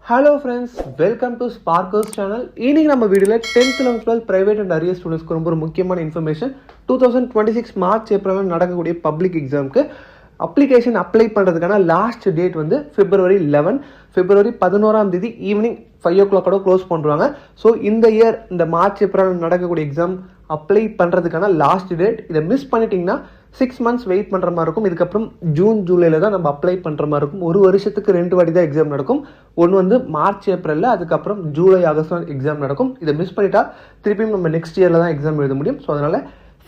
Hello friends, welcome to Sparkles channel. இன்னைக்கு நம்ம வீடியோல 10th 11th 12th private and arrear students க்கு ரொம்ப முக்கியமான இன்ஃபர்மேஷன் 2026 மார்ச் ஏப்ரல்ல நடக்கக்கூடிய பப்ளிக் எக்ஸாம்க்கு அப்ளிகேஷன் அப்ளை பண்றதுக்கான லாஸ்ட் டேட் வந்து February 11ஆம் தேதி ஈவினிங் 5 o'clock க்ளோஸ் பண்றாங்க. ஸோ இந்த இயர் இந்த மார்ச் ஏப்ரல் நடக்கக்கூடிய எக்ஸாம் அப்ளை பண்றதுக்கான லாஸ்ட் டேட். இதை மிஸ் பண்ணிட்டீங்கன்னா 6 months வெயிட் பண்ணுற மாதிரி இருக்கும். இதுக்கப்புறம் ஜூன் ஜூலையில் தான் நம்ம அப்ளை பண்ணுற மாதிரி இருக்கும். ஒரு வருஷத்துக்கு 2 வாட்டி தான் எக்ஸாம் நடக்கும். ஒன்று வந்து மார்ச் ஏப்ரலில், அதுக்கப்புறம் ஜூலை ஆகஸ்ட் எக்ஸாம் நடக்கும். இதை மிஸ் பண்ணிட்டா திருப்பியும் நம்ம நெக்ஸ்ட் இயரில் தான் எக்ஸாம் எழுத முடியும். ஸோ அதனால்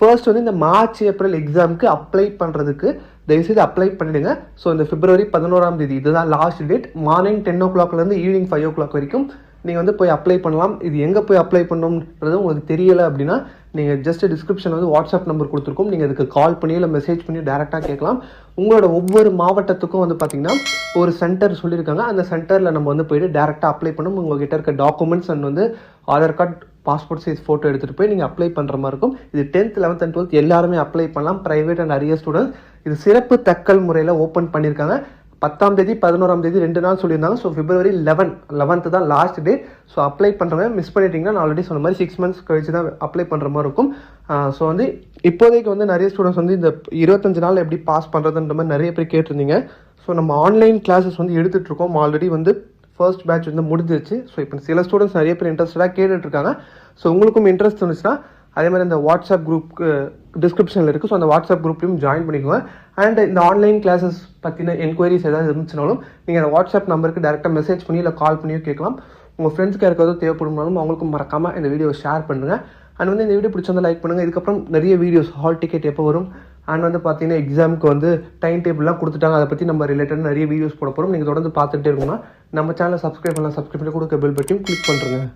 ஃபர்ஸ்ட் வந்து இந்த மார்ச் ஏப்ரல் எக்ஸாமுக்கு அப்ளை பண்ணுறதுக்கு தயவுசெய்து அப்ளை பண்ணிடுங்க. ஸோ இந்த February 11ஆம் தேதி இதுதான் லாஸ்ட் டேட். மார்னிங் 10 o'clockலேருந்து ஈவினிங் 5 o'clock வரைக்கும் நீங்கள் வந்து போய் அப்ளை பண்ணலாம். இது எங்கே போய் அப்ளை பண்ணணுன்றது உங்களுக்கு தெரியலை அப்படின்னா நீங்கள் ஜஸ்ட் டிஸ்கிரிப்ஷன் வந்து வாட்ஸ்அப் நம்பர் கொடுத்துருக்கோம். நீங்கள் அதுக்கு கால் பண்ணி இல்லை மெசேஜ் பண்ணி டேரெக்டாக கேட்கலாம். உங்களோட ஒவ்வொரு மாவட்டத்துக்கும் வந்து பார்த்தீங்கன்னா ஒரு சென்டர் சொல்லியிருக்காங்க. அந்த சென்டரில் நம்ம வந்து போயிட்டு டேரெக்டாக அப்ளை பண்ணணும். உங்கள்கிட்ட இருக்க டாக்குமெண்ட்ஸ் அண்ட் வந்து Aadhaar card, passport size photo எடுத்துகிட்டு போய் நீங்கள் அப்ளை பண்ணுற மாதிரி இருக்கும். இது 10th 11th and 12th எல்லாருமே அப்ளை பண்ணலாம். ப்ரைவேட் அண்ட் அரியர் ஸ்டூடெண்ட்ஸ் இது சிறப்பு தக்கல் முறையில் ஓப்பன் பண்ணியிருக்காங்க. 10ஆம் தேதி 11ஆம் தேதி 2 நாள் சொல்லியிருந்தாங்க. ஸோ February 11th தான் லாஸ்ட் டே. ஸோ அப்ளை பண்ணுறவங்க மிஸ் பண்ணிட்டீங்கன்னா நான் ஆல்ரெடி சொன்ன மாதிரி 6 months கழிச்சு தான் அப்ளை பண்ணுற மாதிரி இருக்கும். ஸோ வந்து இப்போதைக்கு வந்து நிறைய ஸ்டூடெண்ட்ஸ் வந்து இந்த 25 நாள் எப்படி பாஸ் பண்ணுறதுன்ற மாதிரி நிறைய பேர் கேட்டிருந்தீங்க. ஸோ நம்ம ஆன்லைன் கிளாஸஸ் வந்து எடுத்துகிட்ருக்கோம். ஆல்ரெடி வந்து ஃபர்ஸ்ட் பேட்ச் வந்து முடிஞ்சிருச்சு. ஸோ இப்போ சில ஸ்டூடெண்ட்ஸ் நிறைய பேர் இன்ட்ரெஸ்டடாக கேட்டுட்ருக்காங்க. ஸோ உங்களுக்கும் இன்ட்ரெஸ்ட் இருந்துச்சுன்னா அதே மாதிரி இந்த வாட்ஸ்அப் குரூப்புக்கு டிஸ்கிரிப்ஷனில் இருக்குது. ஸோ அந்த வாட்ஸ்அப் குரூப்லையும் ஜாயின் பண்ணிக்கோங்க. அண்ட் இந்த ஆன்லைன் கிளாஸஸ் பற்றின என்கொயரிஸ் ஏதாவது இருந்துச்சுனாலும் நீங்கள் அந்த வாட்ஸ்அப் நம்பருக்கு டேரெக்டாக மெசேஜ் பண்ணி இல்லை கால் பண்ணியோ கேட்கலாம். உங்கள் ஃப்ரெண்ட்ஸ்க்கு யாருக்காவது தேவைப்படுமாலும் அவங்களுக்கும் மறக்காமல் இந்த வீடியோவை ஷேர் பண்ணுங்கள். அண்ட் வந்து இந்த வீடியோ பிடிச்சிருந்தா லைக் பண்ணுங்கள். இதுக்கப்புறம் நிறைய வீடியோஸ் ஹால் டிக்கெட் எப்போ வரும் அண்ட் வந்து பார்த்தீங்கன்னா எக்ஸாமுக்கு வந்து டைம் டேபிள்லாம் கொடுத்துட்டாங்க. அதை பற்றி நம்ம ரிலேட்டட் நிறைய வீடியோஸ் போட போகிறோம். நீங்கள் தொடர்ந்து பார்த்துட்டே இருக்கணும்னா நம்ம சேனலை சப்ஸ்கிரைப் பண்ணி கூட பெல் பட்டியும் கிளிக் பண்ணுறேங்க.